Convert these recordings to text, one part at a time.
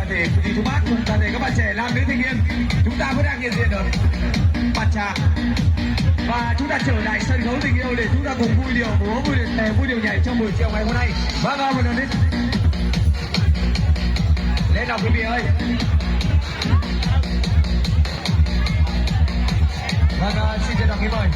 thể quý vị chú bác cùng toàn thể các bạn trẻ nam nữ thanh niên, chúng ta vẫn đang hiện diện ở bàn trà và chúng ta trở lại sân khấu tình yêu để chúng ta cùng vui điệu múa, vui điệu nhảy trong buổi chiều ngày hôm nay. Vâng, một lần nữa lên nào quý vị ơi. Vâng, xin trân trọng kính mời.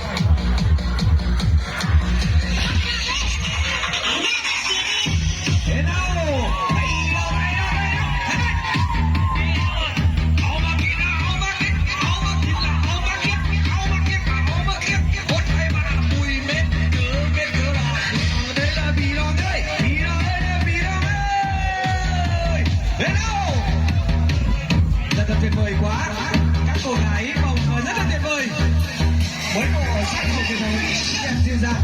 Tuyệt vời quá, các cô gái vòng rất là tuyệt vời, mới có sắc màu truyền thống đẹp dịu dàng.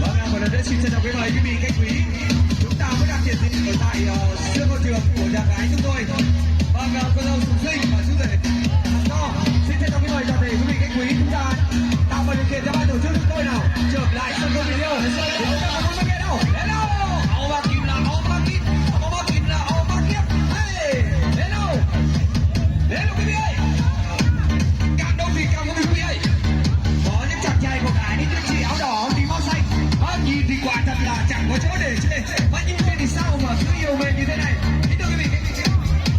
Vâng, một lần nữa xin trân trọng kính mời quý vị khách quý, chúng ta vẫn đang hiện diện ở tại sân hội trường của nhà gái chúng tôi. Vâng, cô dâu Sùng Sinh và chú rể to, xin trân trọng kính mời toàn thể quý vị khách quý, chúng ta tạo mọi điều kiện cho ban tổ chức chúng tôi nào trở lại sân khấu tình yêu. Có những chàng trai của gái, những chị áo đỏ tí máu xanh, nhìn thì quả thật là chẳng có chỗ để chê, và nhưng thế thì sao mà cứ yêu mến như thế này. Kính thưa quý vị,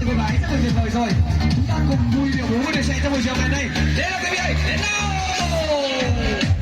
cô gái rất là tuyệt vời rồi, chúng ta cùng vui điệu múa để chạy trong buổi chiều ngày nay. Đến là quý vị, đến nào.